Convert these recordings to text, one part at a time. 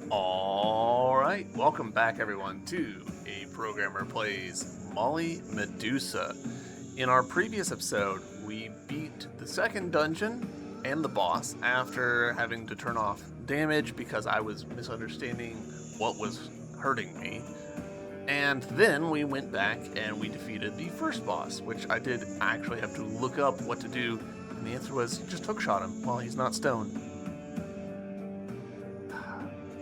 Alright, welcome back everyone to A Programmer Plays Molly Medusa. In our previous episode, we beat the second dungeon and the boss after having to turn off damage because I was misunderstanding what was hurting me. And then we went back and we defeated the first boss, which I did actually have to look up what to do, and the answer was just hookshot him while he's not stoned.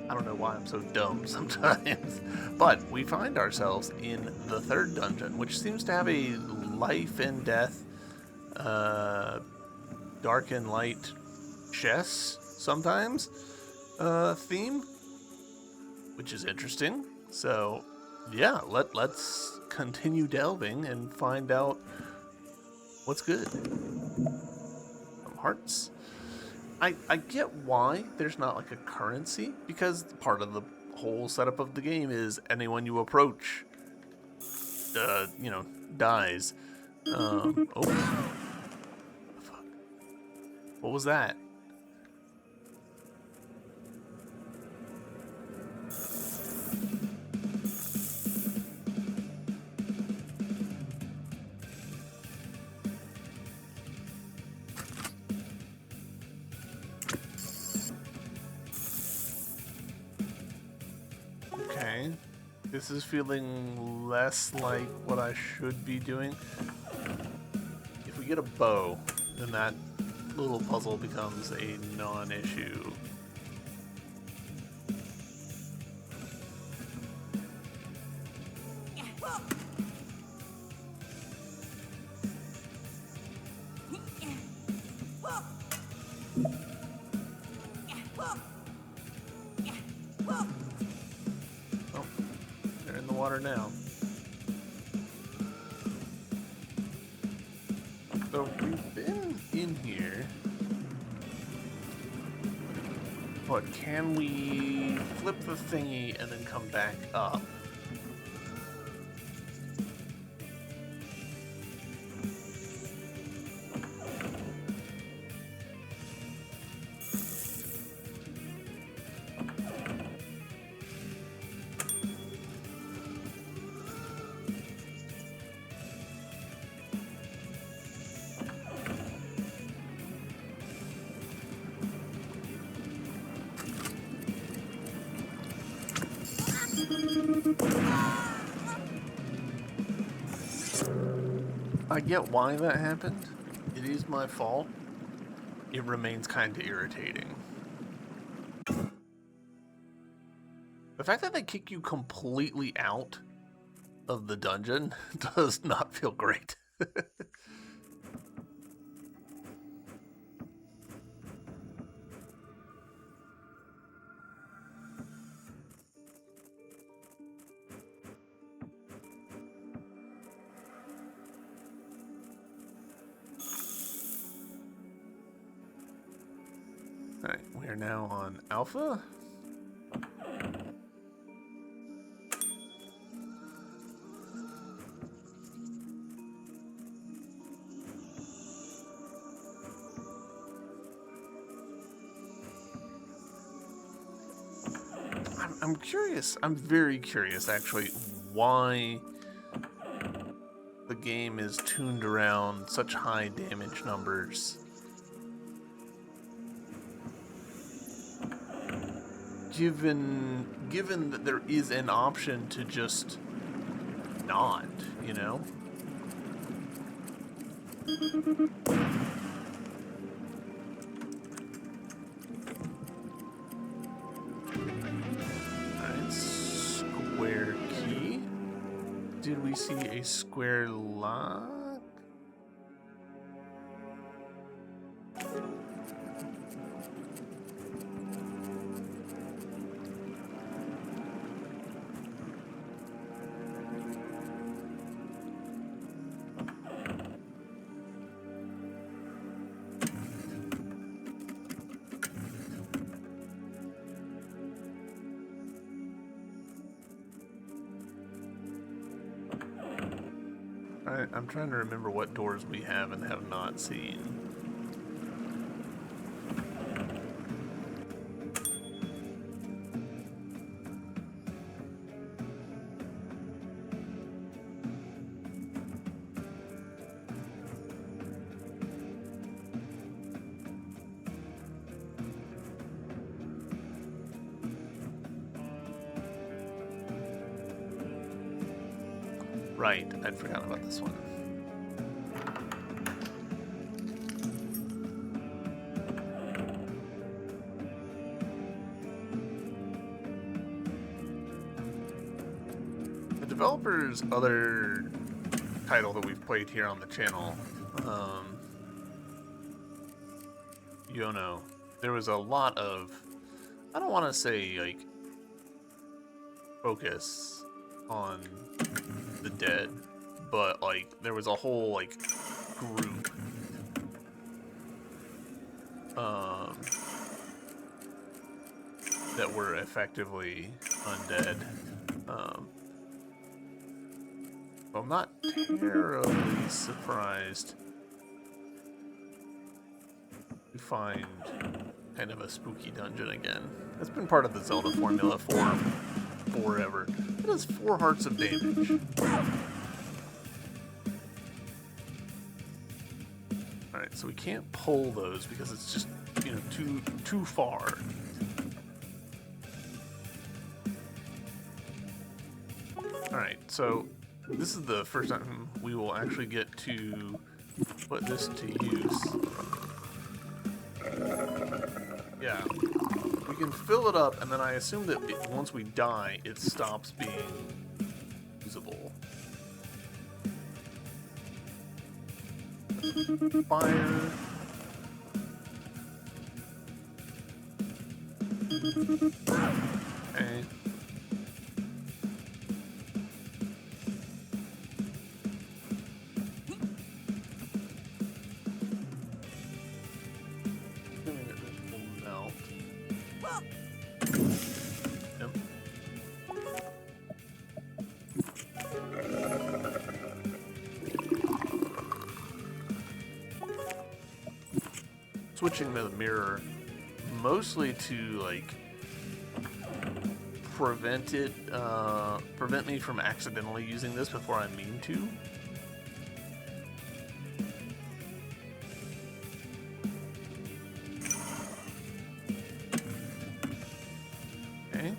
I don't know why I'm so dumb sometimes. But we find ourselves in the third dungeon, which seems to have a life and death, dark and light chess sometimes theme, which is interesting. So, yeah, let's continue delving and find out what's good. Some hearts. I get why there's not like a currency, because part of the whole setup of the game is anyone you approach, dies. Oh, fuck. What was that? Okay. This is feeling less like what I should be doing. If we get a bow, then that little puzzle becomes a non-issue. Oh, they're in the water now. So we've been in here, but can we flip the thingy and then come back up? I get why that happened. It is my fault. It remains kind of irritating. The fact that they kick you completely out of the dungeon does not feel great. Alright, we are now on Alpha. I'm curious, I'm very curious actually, why the game is tuned around such high damage numbers. Given that there is an option to just not, you know? Alright, square key. Did we see a square lock? I'm trying to remember what doors we have and have not seen. Right, I'd forgotten about this one. The developer's other title that we've played here on the channel, Yono, there was a lot of, I don't want to say like focus on the dead, but like there was a whole like group that were effectively undead. I'm not terribly surprised to find kind of a spooky dungeon again. That's been part of the Zelda formula for forever. It does 4 hearts of damage. Alright, so we can't pull those because it's just, you know, too far. Alright, so this is the first time we will actually get to put this to use. Yeah, we can fill it up, and then I assume that once we die, it stops being usable. Fire. Okay. Switching to the mirror, mostly to like prevent me from accidentally using this before I mean to. Okay.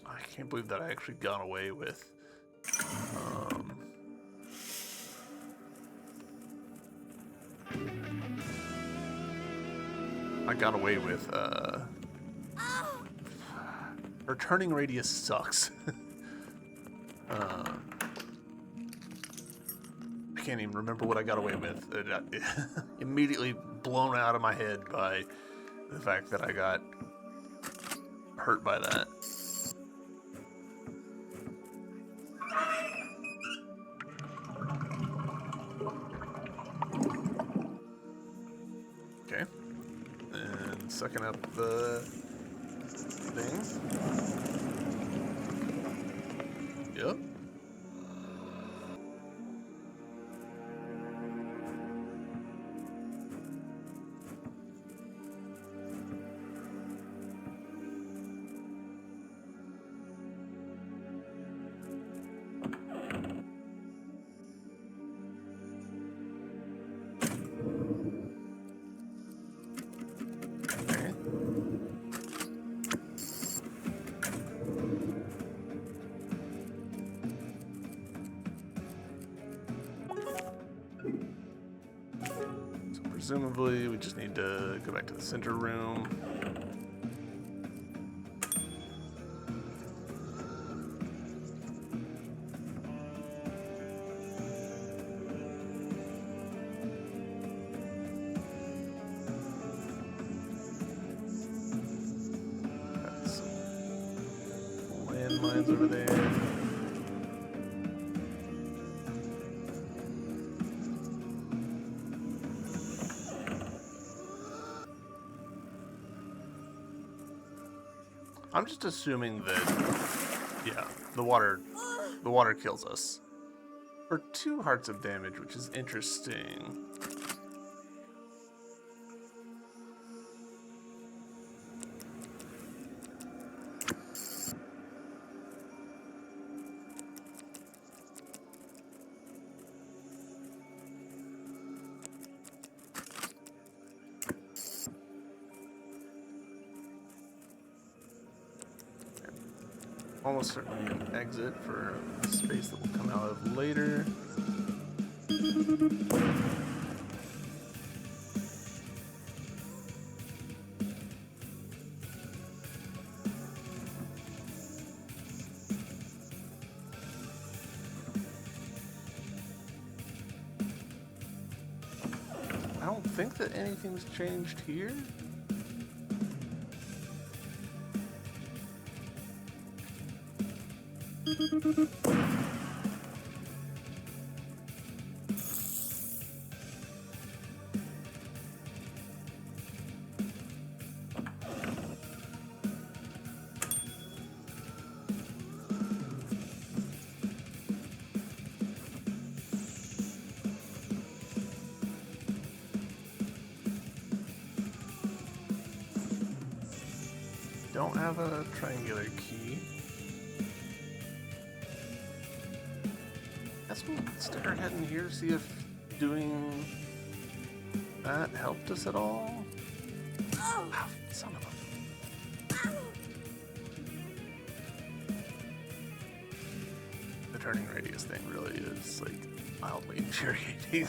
I can't believe that I actually got away with. I got away with, her turning radius sucks. I can't even remember what I got away with. It immediately blown out of my head by the fact that I got hurt by that. Okay. And sucking up the thing. Yep. Presumably, we just need to go back to the center room. Got some landmines over there. I'm just assuming that, yeah, the water kills us. For 2 hearts of damage, which is interesting. almost certainly an exit for a space that we'll come out of later. I don't think that anything's changed here. Don't have a triangular key. Guess we'll stick our head in here, see if doing that helped us at all. Oh, son of a... The turning radius thing really is, like, mildly infuriating.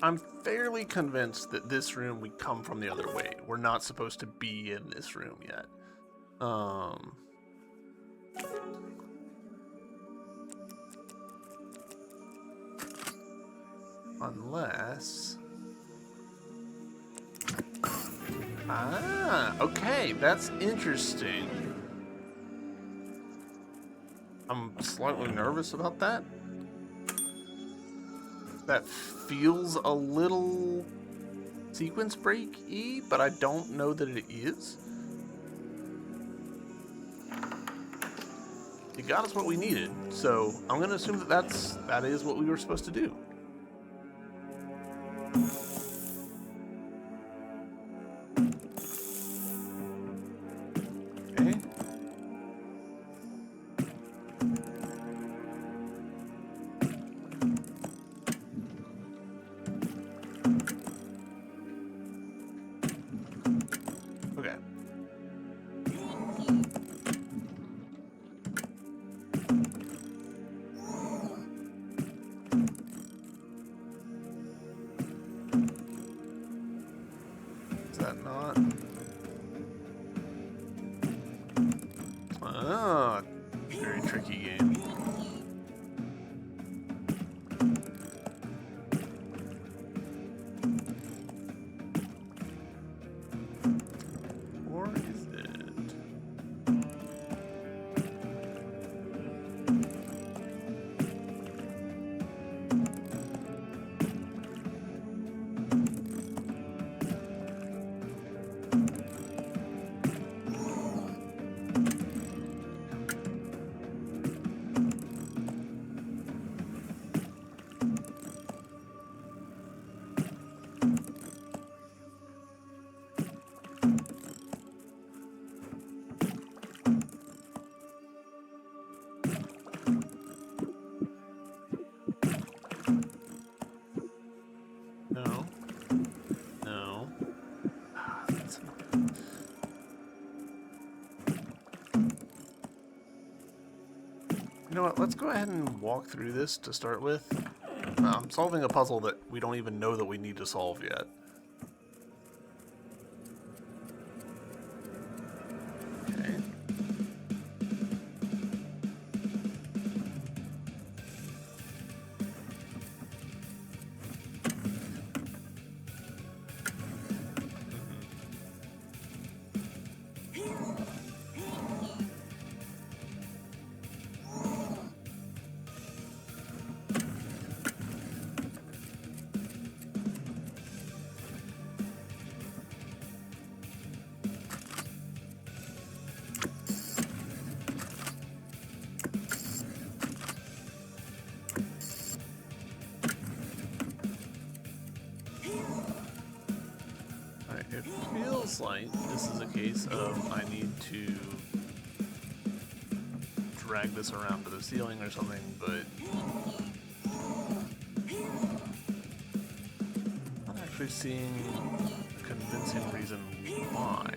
I'm fairly convinced that this room we come from the other way. We're not supposed to be in this room yet. Unless... Ah, okay, that's interesting. I'm slightly nervous about that. That feels a little sequence break-y, but I don't know that it is. It got us what we needed, so I'm gonna assume that that is what we were supposed to do. Okay. Okay. Is that not? Ah, very tricky game. Or is it? No. No. Ah, that's annoying. You know what? Let's go ahead and walk through this to start with. I'm solving a puzzle that we don't even know that we need to solve yet. Okay. It feels like this is a case of I need to drag this around to the ceiling or something, but I'm not actually seeing a convincing reason why.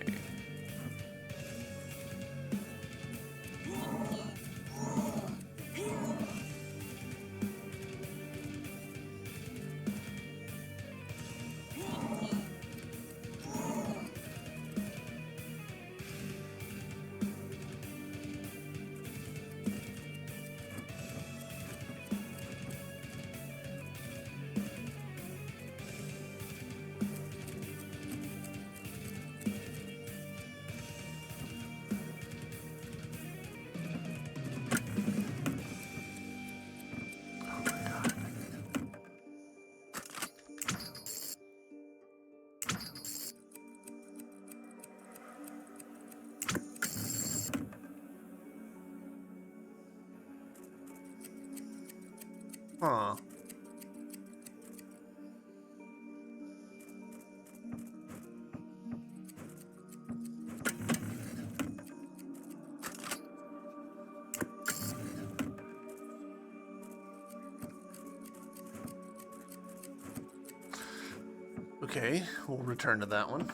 Huh. Okay, we'll return to that one.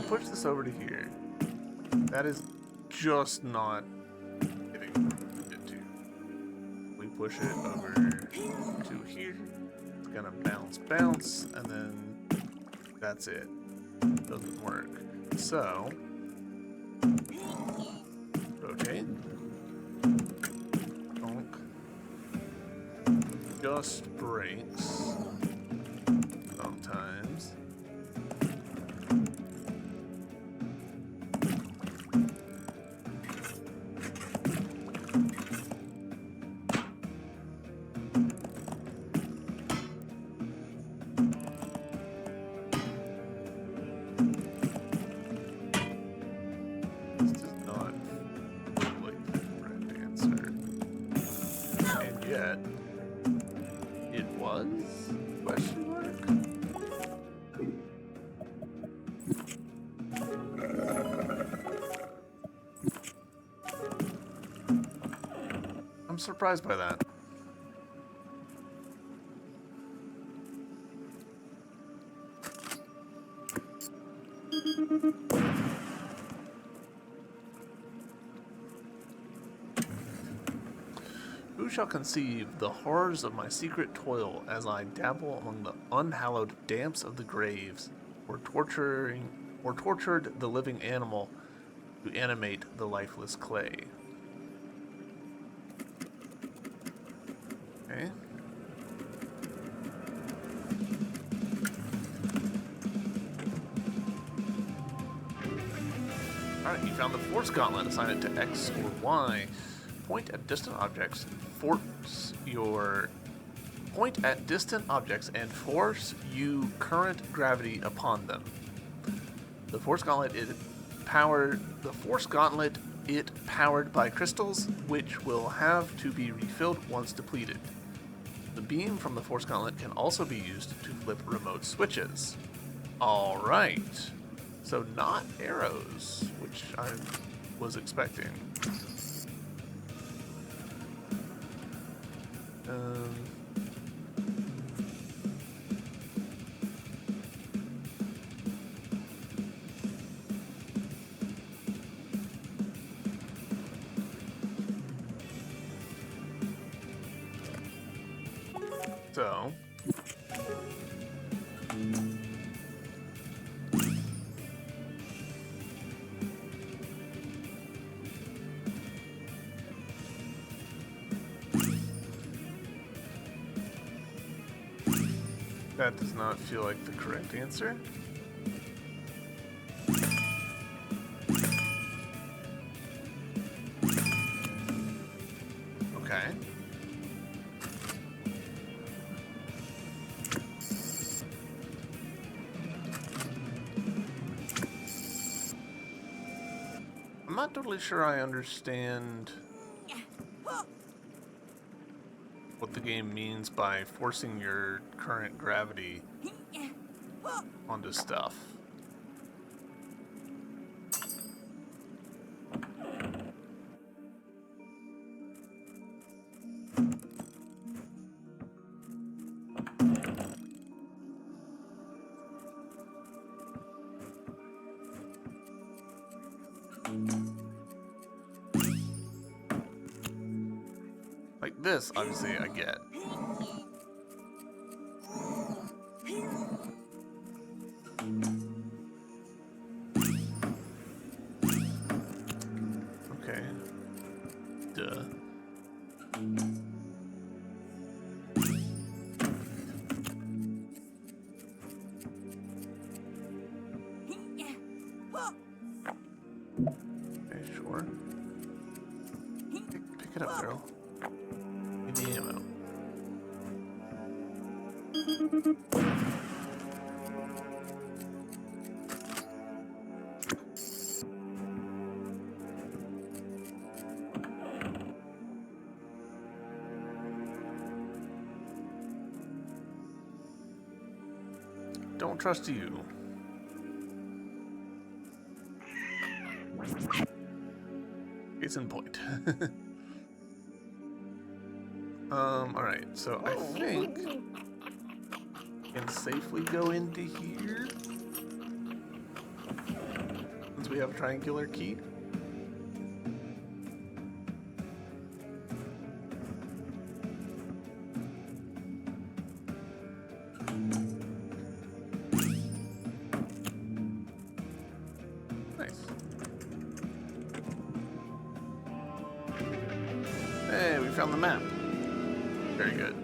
Push this over to here. That is just not getting it to. We push it over to here. It's gonna bounce, and then that's it. Doesn't work. So rotate. Donk. Just breaks sometimes. It was? Question mark? I'm surprised by that. Who shall conceive the horrors of my secret toil as I dabble among the unhallowed damps of the graves, or tortured the living animal to animate the lifeless clay? Okay. Alright, you found the Force Gauntlet. Assign it to X or Y. Point at distant objects and force you current gravity upon them. The Force Gauntlet powered by crystals, which will have to be refilled once depleted. The beam from the Force Gauntlet can also be used to flip remote switches. Alright. So not arrows, which I was expecting. So That does not feel like the correct answer. Okay. I'm not totally sure I understand what the game means by forcing your current gravity onto stuff. Like this, obviously, I get. Okay. Duh. Okay, sure. Pick it up, girl. Give me ammo. Don't trust you. Case in point. Alright, so I think I can safely go into here since we have a triangular key. Nice. Hey, we found the map. Very good.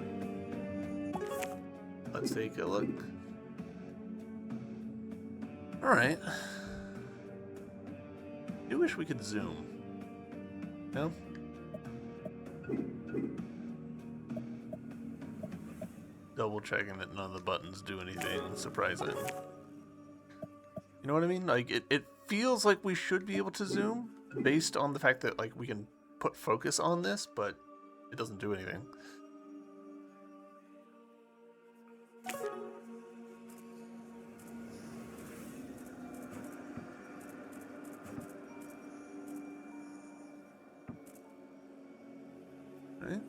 Let's take a look. Alright. I do wish we could zoom. No? Double checking that none of the buttons do anything surprising. You know what I mean? Like, it feels like we should be able to zoom based on the fact that, like, we can put focus on this, but it doesn't do anything. Right?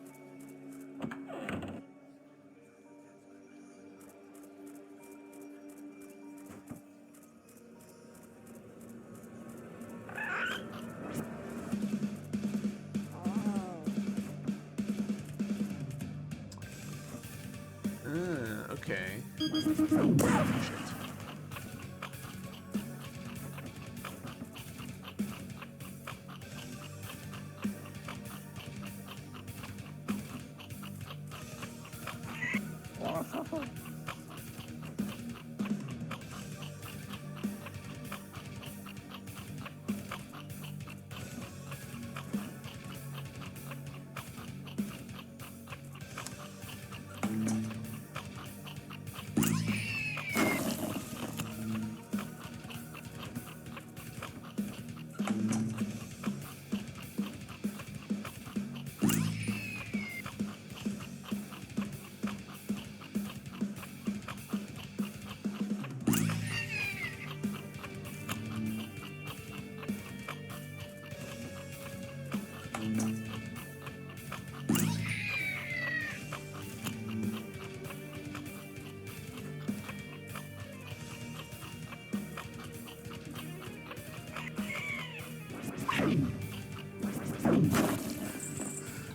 Okay. Shit.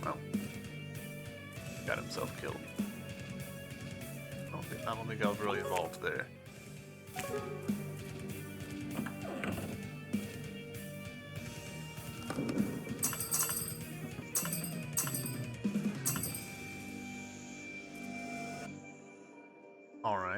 Well, got himself killed. I don't think I was really involved there. All right.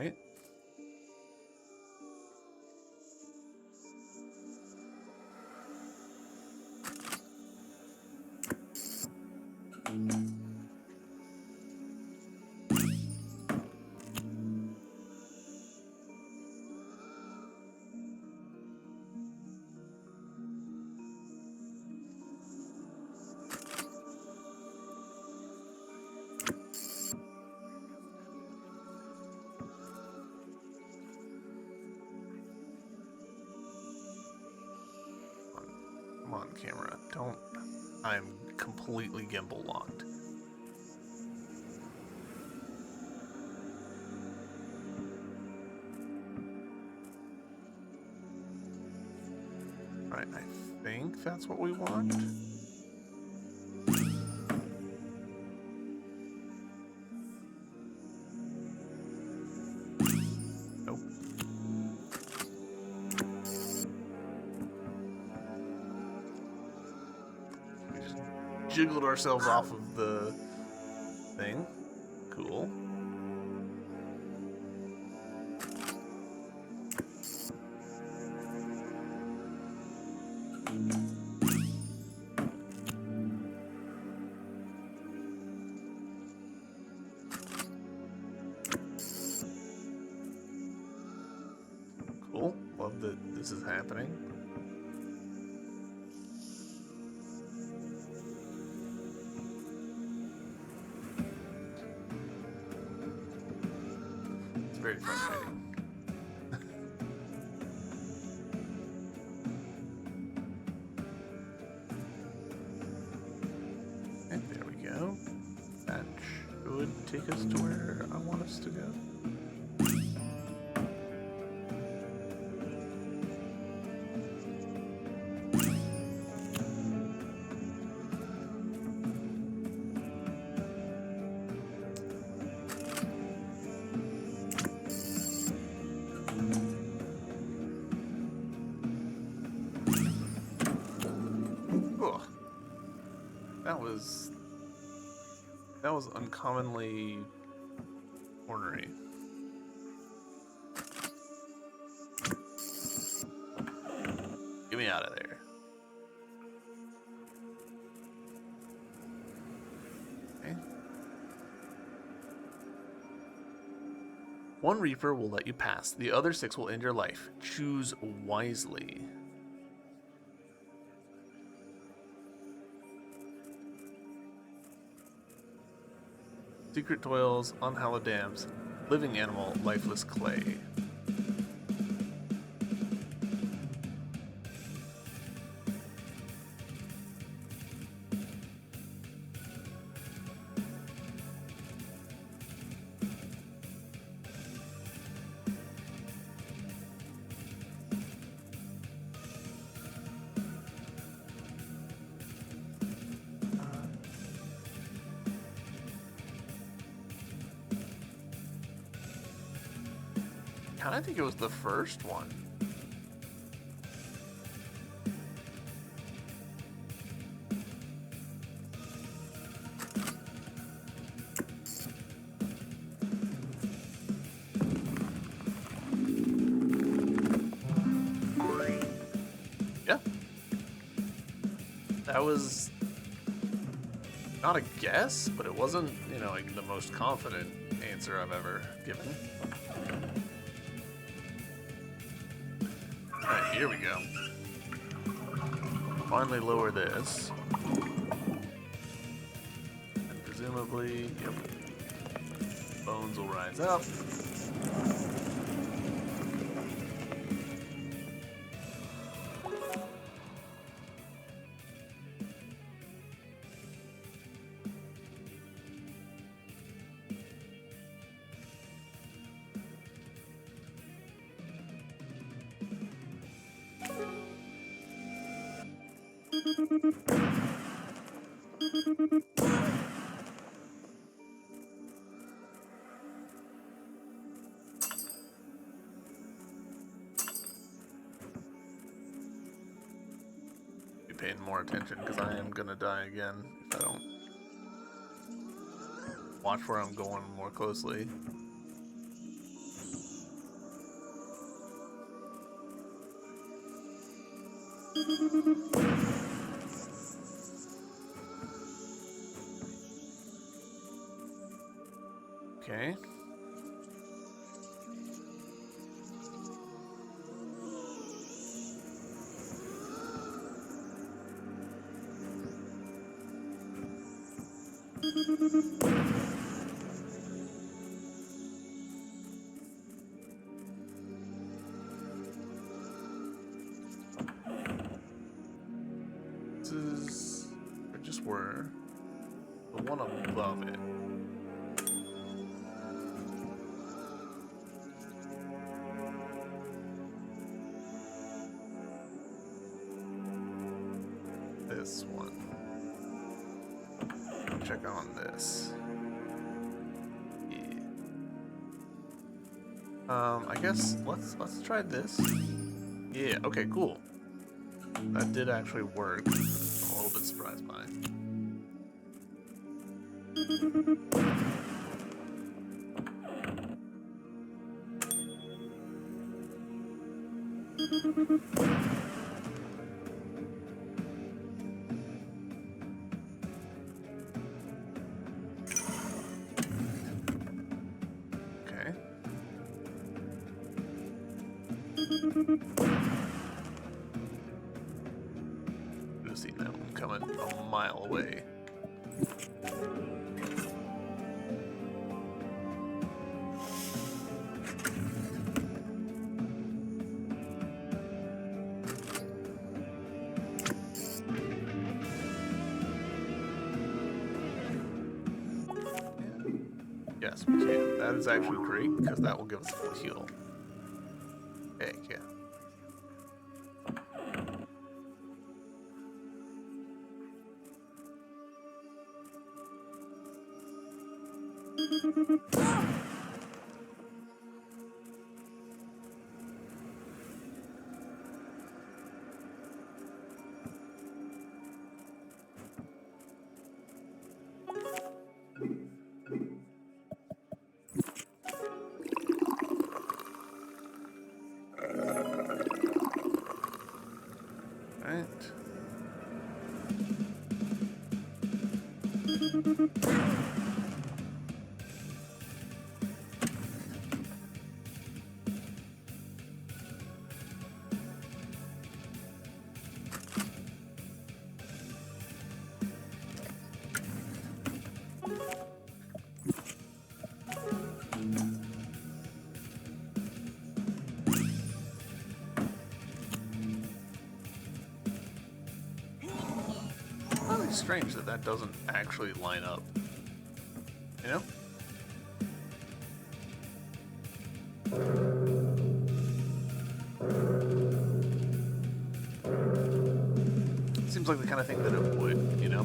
on, camera. Don't. I'm completely gimbal locked. Alright, I think that's what we want. Nope. We just jiggled ourselves off of the thing. Cool. Cool. Love that this is happening. It's very frustrating. And there we go. That should take us to where I want us to go. That was uncommonly ornery. Get me out of there. Okay. One Reaper will let you pass. The other 6 will end your life. Choose wisely. Secret toils, unhallowed dams, living animal, lifeless clay. I think it was the first one. Yeah. That was not a guess, but it wasn't, you know, like the most confident answer I've ever given. Alright, here we go. Finally lower this. And presumably, yep, bones will rise up. Be paying more attention because I am gonna die again if I don't watch where I'm going more closely. Okay. is, or just were, the one above it. This one. Check on this. Yeah. I guess let's try this. Yeah, okay, cool. That did actually work. I'm a little bit surprised by it. Okay. Should have seen that one coming a mile away. Yes, we can. That is actually great, because that will give us a full heal. Heck yeah. Right. Really strange that that doesn't actually line up. You know? Seems like the kind of thing that it would, you know?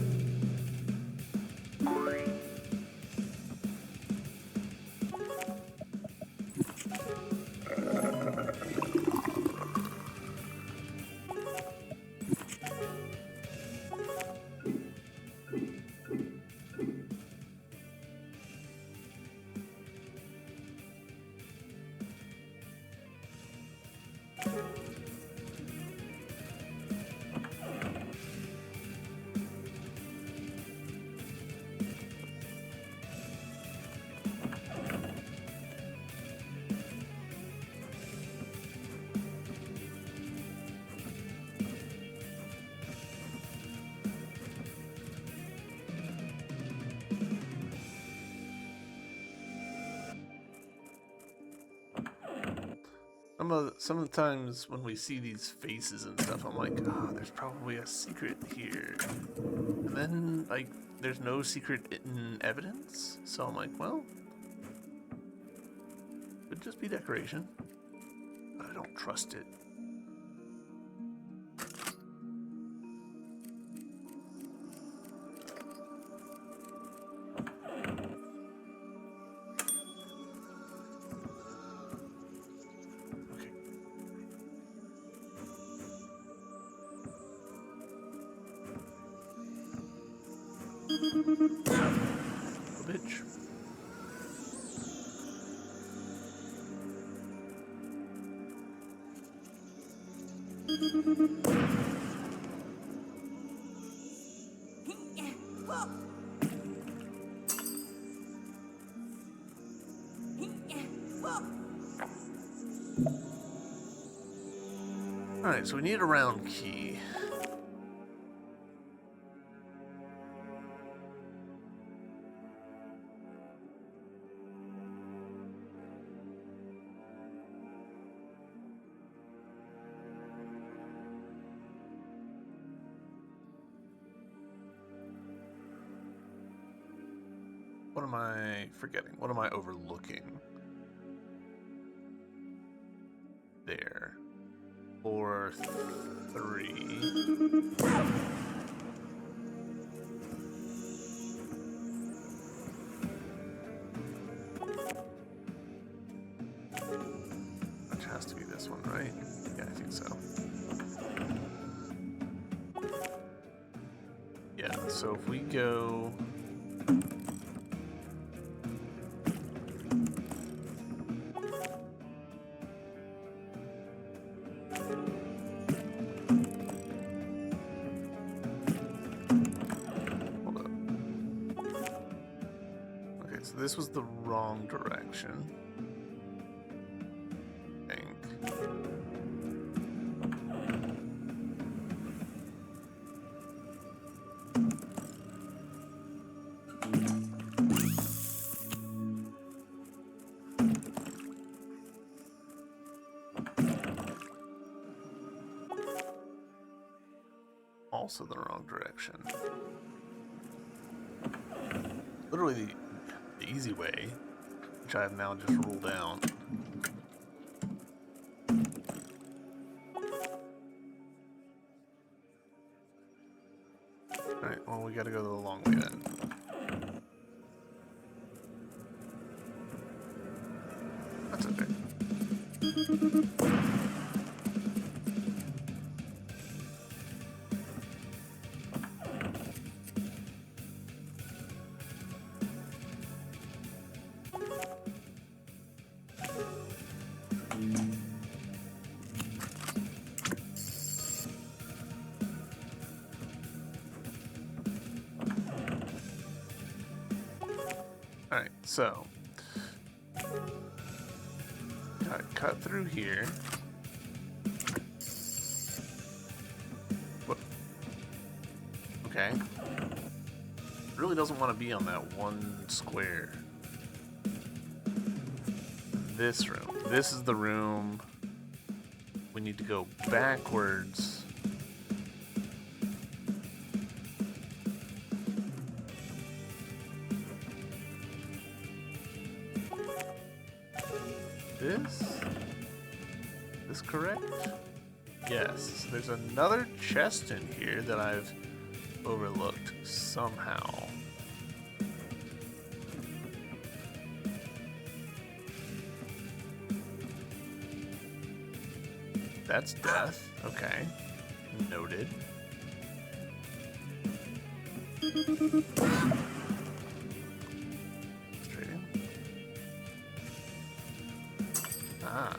Some of the times when we see these faces and stuff, I'm like, ah, oh, there's probably a secret here. And then, like, there's no secret in evidence. So I'm like, well, could just be decoration. But I don't trust it. Bitch. Alright, so we need a round key. What am I forgetting? What am I overlooking? There. 4, 3. Which has to be this one, right? Yeah, I think so. Yeah, so if we go... Hold up. Okay, so this was the wrong direction. I think. Also the wrong direction. Literally the easy way, which I have now just ruled out. Alright, well, we gotta go the long way then. That's okay. Alright, so gotta cut through here. What? Okay. Really doesn't want to be on that one square. This room. This is the room. We need to go backwards. This correct? Yes. There's another chest in here that I've overlooked somehow. That's death. Okay. Noted. Straight. Ah.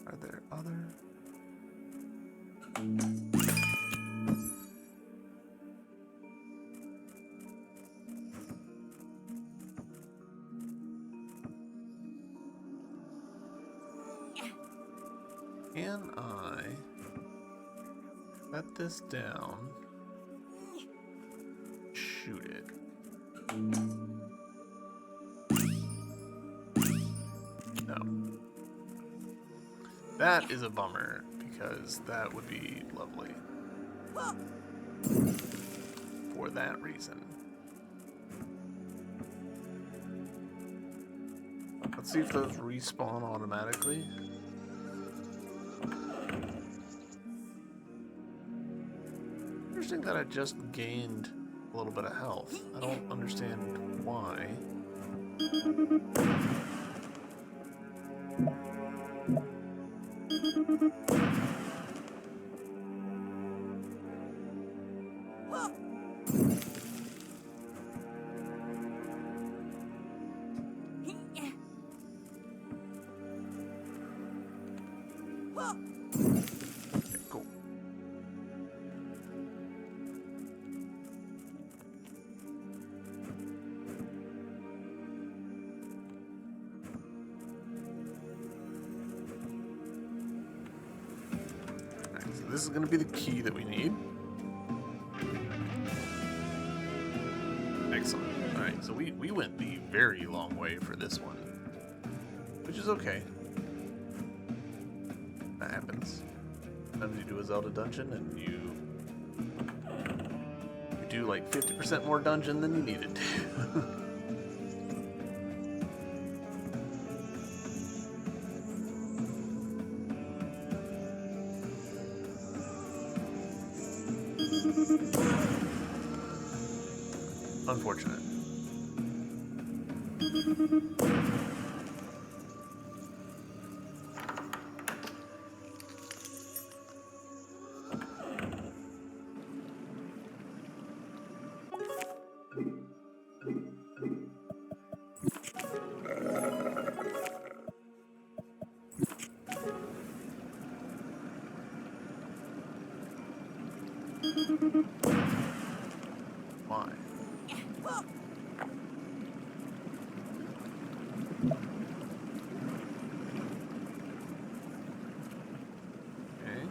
Are there other? Can I let this down? Shoot it. No. That is a bummer, because that would be lovely. For that reason. Let's see if those respawn automatically. Interesting that I just gained a little bit of health. I don't understand why. Okay, cool. Alright, so this is going to be the key that we need. Excellent. Alright, so we went the very long way for this one. Which is okay. That happens. Sometimes you do a Zelda dungeon and you do like 50% more dungeon than you needed to. Unfortunate. Why? Okay.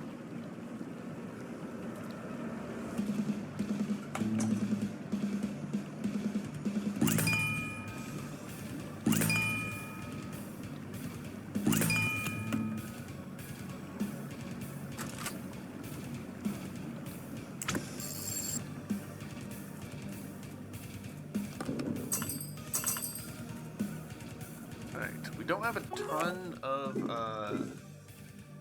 Alright, we don't have a ton of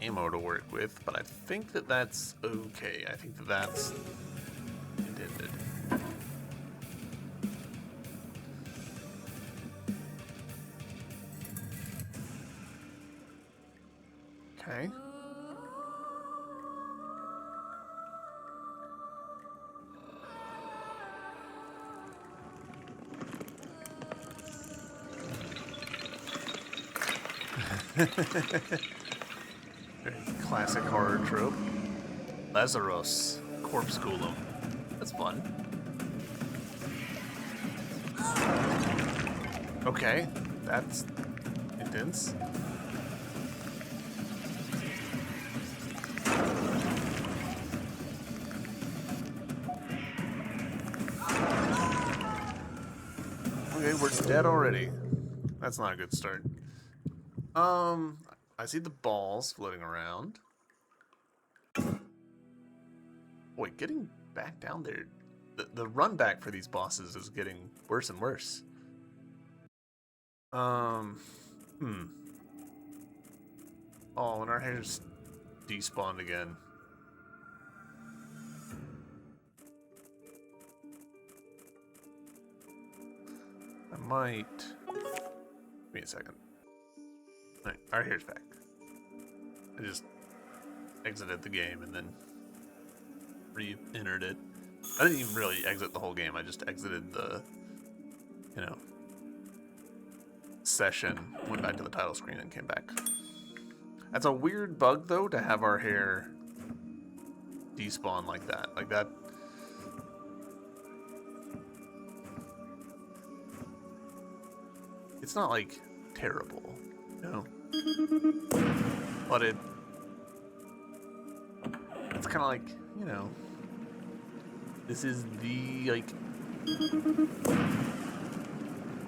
ammo to work with, but I think that that's okay. I think that that's intended. Okay. Very classic horror trope. Lazarus, corpse golem. That's fun. Okay, that's intense. Okay, we're dead already. That's not a good start. I see the balls floating around. Boy, getting back down there, the run back for these bosses is getting worse and worse. Oh, and our hair's despawned again. I might... Give me a second. Alright, our hair's back. I just exited the game and then re-entered it. I didn't even really exit the whole game, I just exited the, session, went back to the title screen and came back. That's a weird bug, though, to have our hair despawn like that. Like that... It's not, like, terrible, no. But it's kind of like, this is the, like,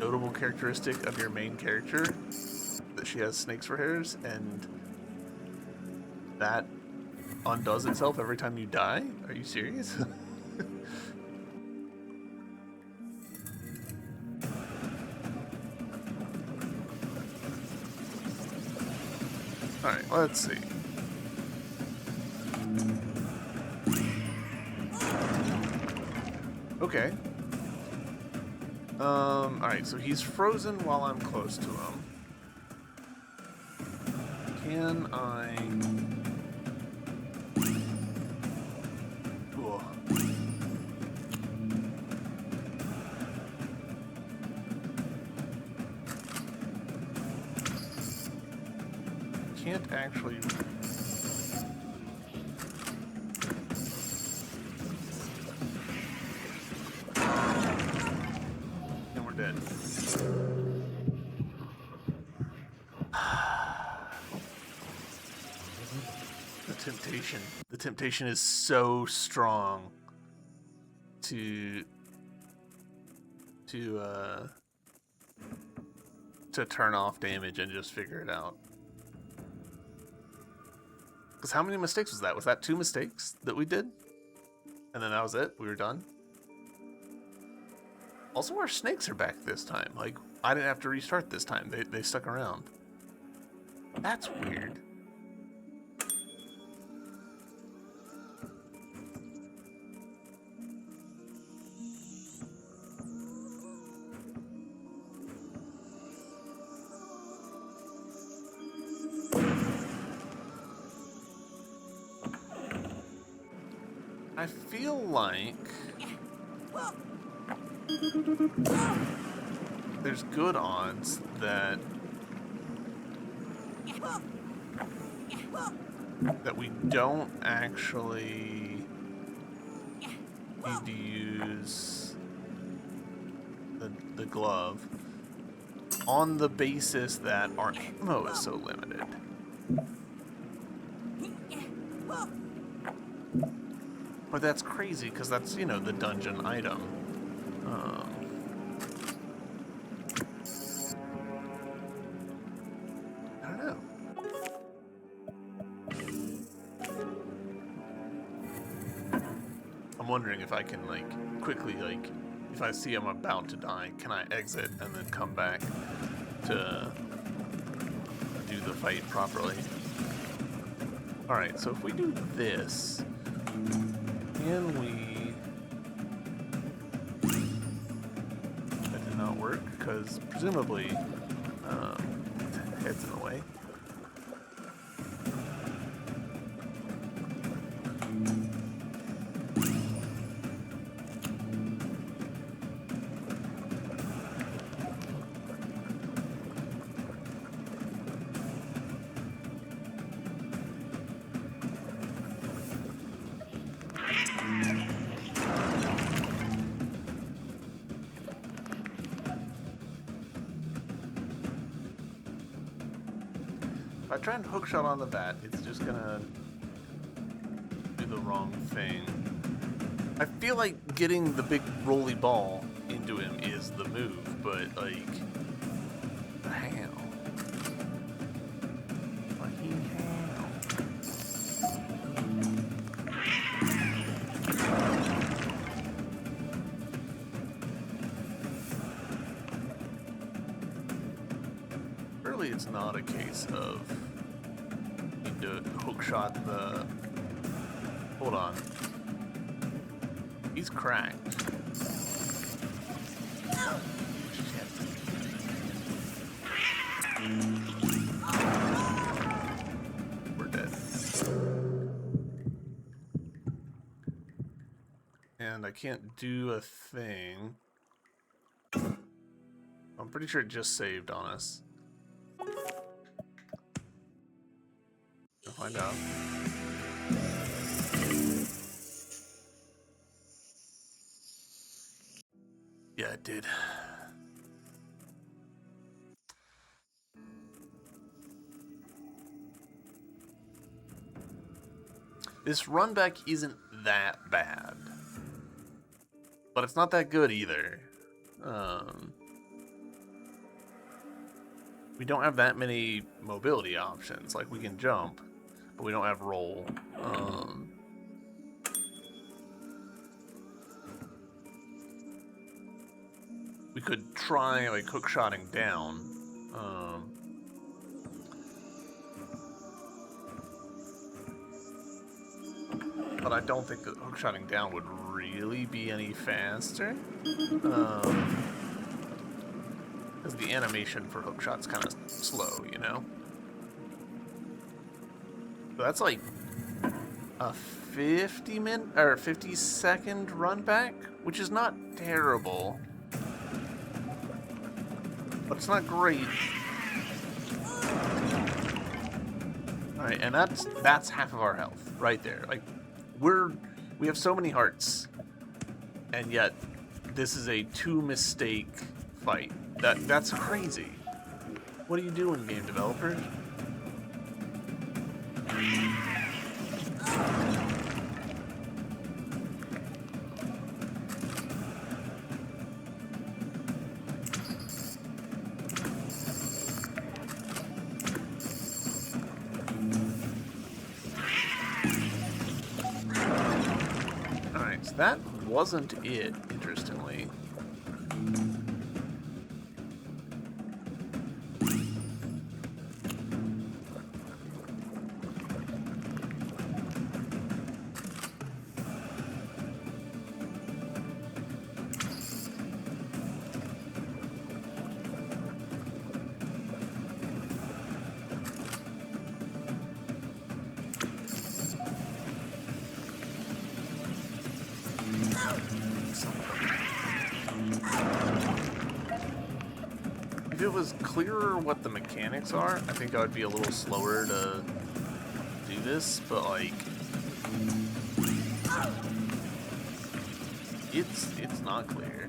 notable characteristic of your main character, that she has snakes for hairs, and that undoes itself every time you die? Are you serious? Alright, let's see. Okay. Alright, so he's frozen while I'm close to him. Can I... Cool. Can't actually... And we're dead. The temptation is so strong to to turn off damage and just figure it out. Because how many mistakes was that? Was that 2 mistakes that we did? And then that was it? We were done? Also, our snakes are back this time. Like, I didn't have to restart this time. They stuck around. That's weird. I feel like there's good odds that we don't actually need to use the glove on the basis that our ammo is so limited. But that's crazy, because that's, you know, the dungeon item. I don't know. I'm wondering if I can, like, quickly, like, if I see I'm about to die, can I exit and then come back to do the fight properly? Alright, so if we do this... Can we... That did not work, because presumably head's in the way. If I try and hookshot on the bat, it's just gonna do the wrong thing. I feel like getting the big rolly ball into him is the move, but like, how? Fucking how? Surely it's not a case of need to hookshot the... Hold on. He's cracked. Shit. We're dead. And I can't do a thing. I'm pretty sure it just saved on us. We'll find out. Yeah, it did. This run back isn't that bad. But it's not that good either. We don't have that many mobility options. Like, we can jump, but we don't have roll. We could try, like, hookshotting down. But I don't think that hookshotting down would really be any faster. Because the animation for hookshot's kind of slow, you know? So that's like a 50-second run back, which is not terrible. But it's not great. Alright, and that's half of our health right there. Like, we have so many hearts, and yet this is a 2-mistake fight. That's crazy. What are you doing, game developer? That wasn't it, interestingly. If it was clearer what the mechanics are, I think I would be a little slower to do this, but like it's not clear.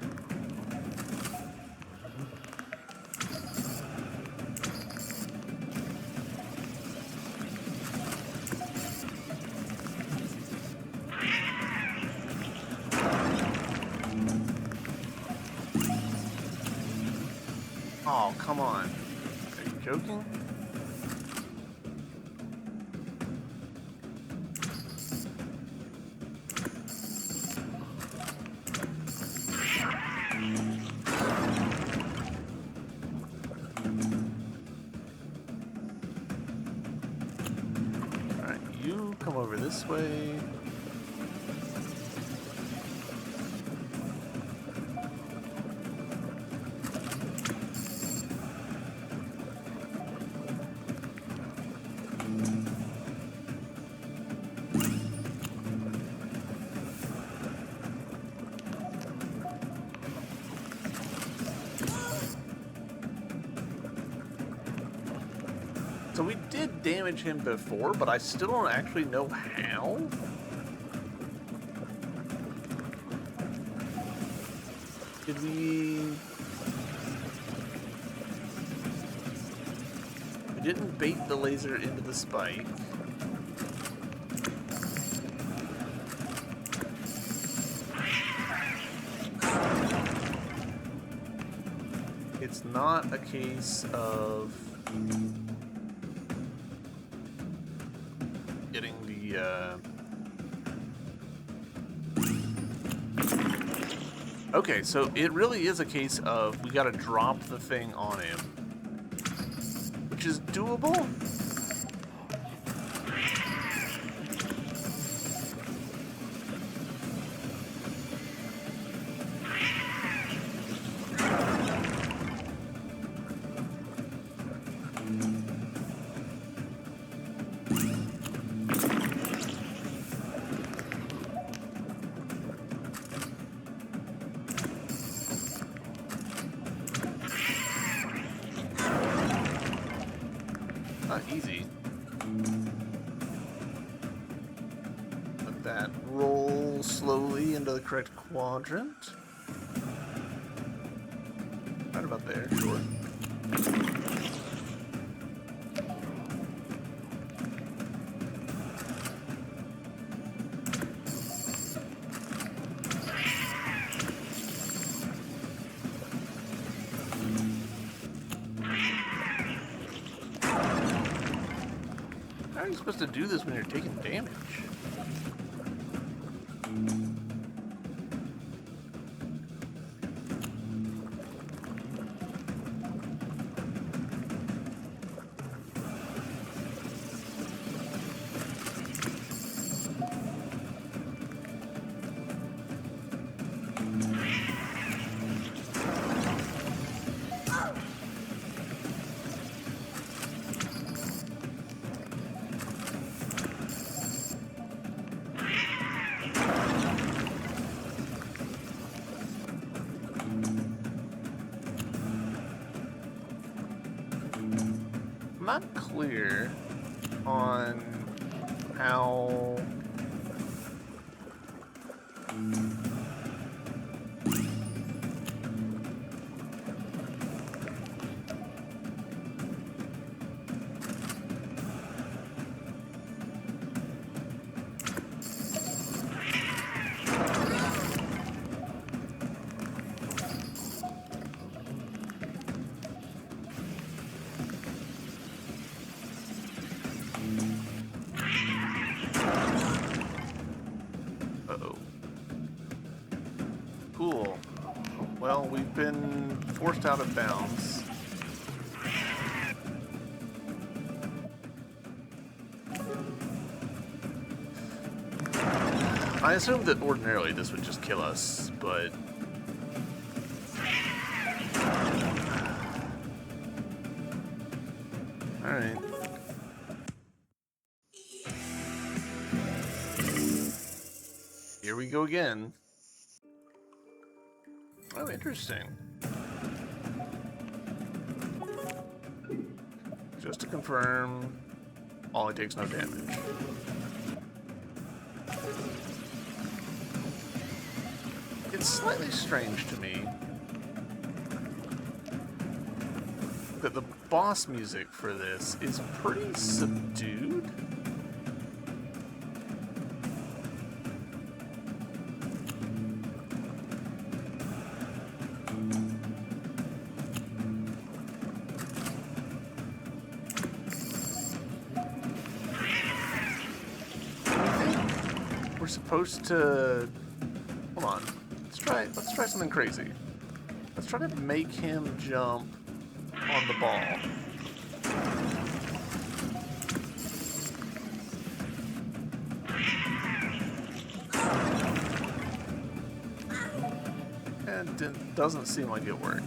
Oh, come on. Are you joking? Alright, you come over this way. So we did damage him before, but I still don't actually know how. Did we... We didn't bait the laser into the spike. It's not a case of getting the Okay, so it really is a case of we gotta drop the thing on him, which is doable. Not easy. Let that roll slowly into the correct quadrant. Right about there, sure. How are you supposed to do this when you're taking damage? I'm not clear on how Uh-oh. well, we've been forced out of bounds. I assumed that ordinarily this would just kill us, but... Alright. Here we go again. Oh, interesting. Just to confirm, Ollie takes no damage. It's slightly strange to me that the boss music for this is pretty subdued. We're supposed to... Hold on. Let's try something crazy. Let's try to make him jump on the ball. And it doesn't seem like it worked.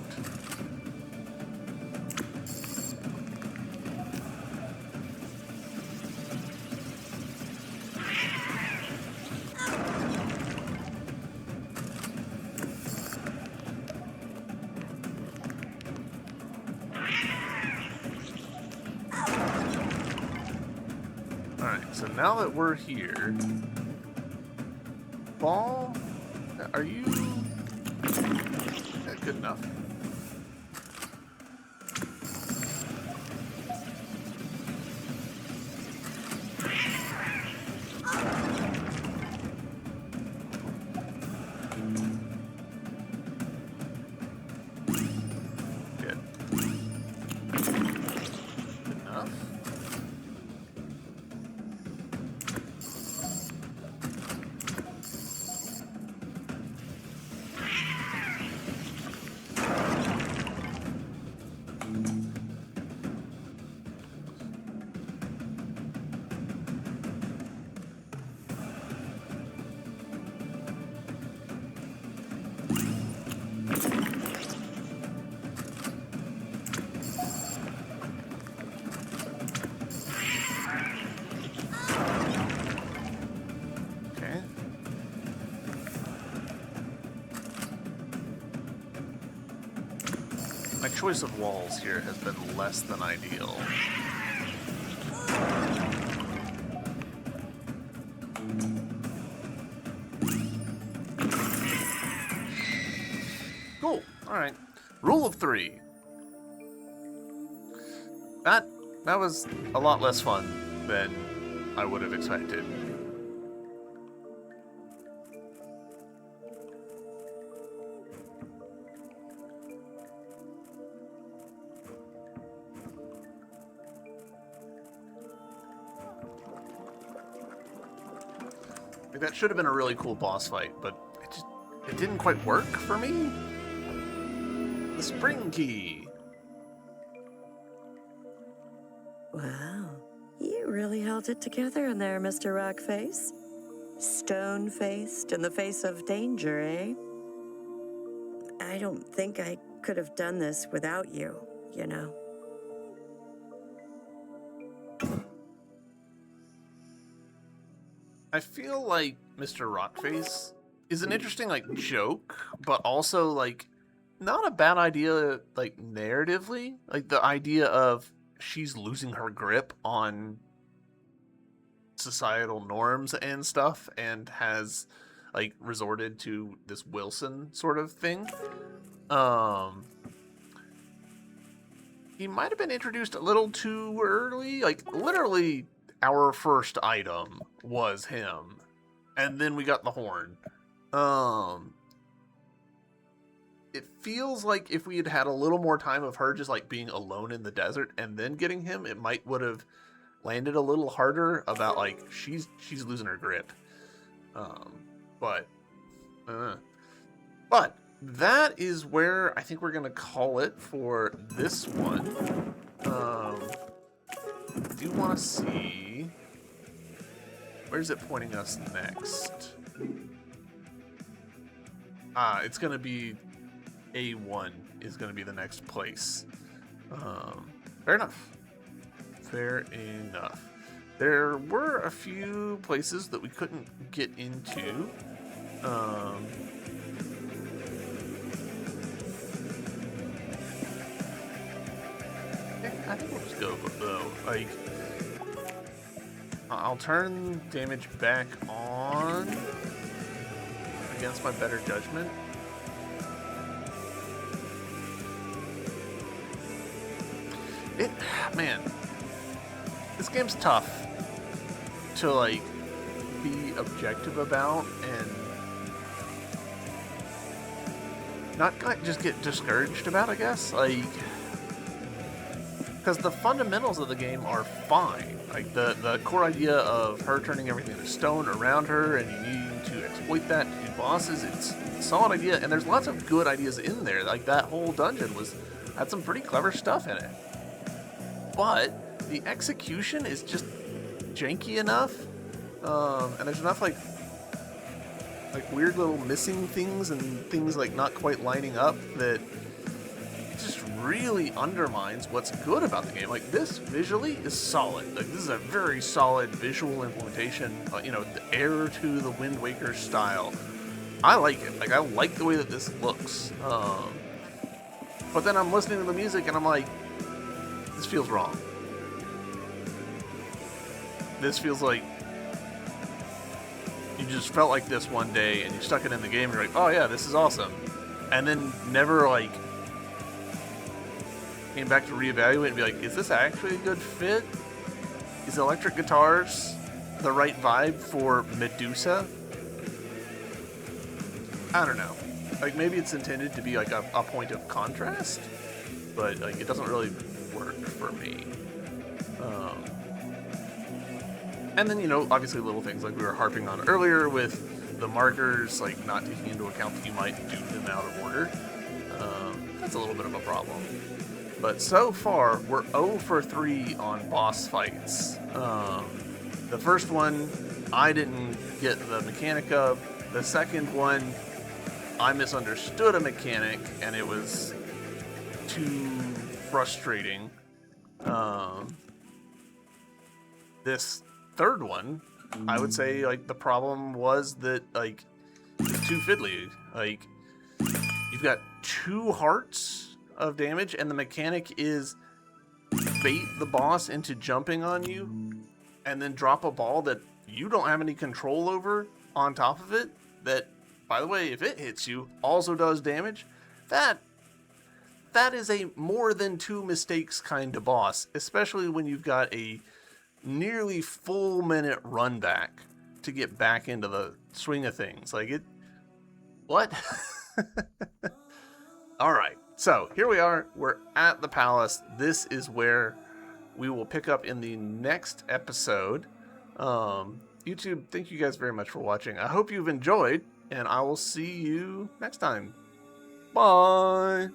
Alright, so now that we're here, ball, are you good enough? Good. Good enough. My choice of walls here has been less than ideal. Cool. Alright. Rule of 3. That was a lot less fun than I would have expected. Like, that should have been a really cool boss fight, but it didn't quite work for me. The spring key. Wow, you really held it together in there, Mr. Rockface. Stone-faced in the face of danger, eh? I don't think I could have done this without you, you know. I feel like Mr. Rockface is an interesting, like, joke, but also, like, not a bad idea, like, narratively. Like, the idea of she's losing her grip on societal norms and stuff and has, like, resorted to this Wilson sort of thing. He might have been introduced a little too early. Like, literally, our first item was him. And then we got the horn. It feels like if we had had a little more time of her just, like, being alone in the desert and then getting him, it might would have landed a little harder about, like, she's losing her grip. But that is where I think we're gonna call it for this one. I do want to see, where's it pointing us next? It's gonna be A1 is gonna be the next place. Fair enough. Fair enough. There were a few places that we couldn't get into. I think we'll just go though. Like, I'll turn damage back on against my better judgment. Man, this game's tough to like be objective about and not like just get discouraged about, I guess. Like, because the fundamentals of the game are fine. Like the core idea of her turning everything to stone around her and you needing to exploit that to do bosses, it's a solid idea, and there's lots of good ideas in there. Like that whole dungeon had some pretty clever stuff in it. But the execution is just janky enough, and there's enough like weird little missing things and things like not quite lining up that it just really undermines what's good about the game. Like, this visually is solid. Like, this is a very solid visual implementation. The Heir to the Wind Waker style. I like it. Like, I like the way that this looks. But then I'm listening to the music and I'm like, this feels wrong. This feels like you just felt like this one day and you stuck it in the game and you're like, oh yeah, this is awesome. And then never like came back to reevaluate and be like, is this actually a good fit? Is electric guitars the right vibe for Medusa? I don't know. Like, maybe it's intended to be like a point of contrast, but like it doesn't really work for me. And then, obviously little things like we were harping on earlier with the markers, like not taking into account that you might do them out of order. That's a little bit of a problem. But so far, we're 0 for 3 on boss fights. The first one, I didn't get the mechanic of. The second one, I misunderstood a mechanic, and it was too frustrating. This third one, I would say, like, the problem was that, like, it's too fiddly. Like, you've got 2 hearts of damage, and the mechanic is bait the boss into jumping on you, and then drop a ball that you don't have any control over on top of it, that, by the way, if it hits you, also does damage. That is a more than 2 mistakes kind of boss, especially when you've got a nearly full minute run back to get back into the swing of things. Like, it... What? Alright, so here we are. We're at the palace. This is where we will pick up in the next episode. YouTube, thank you guys very much for watching. I hope you've enjoyed, and I will see you next time. Bye!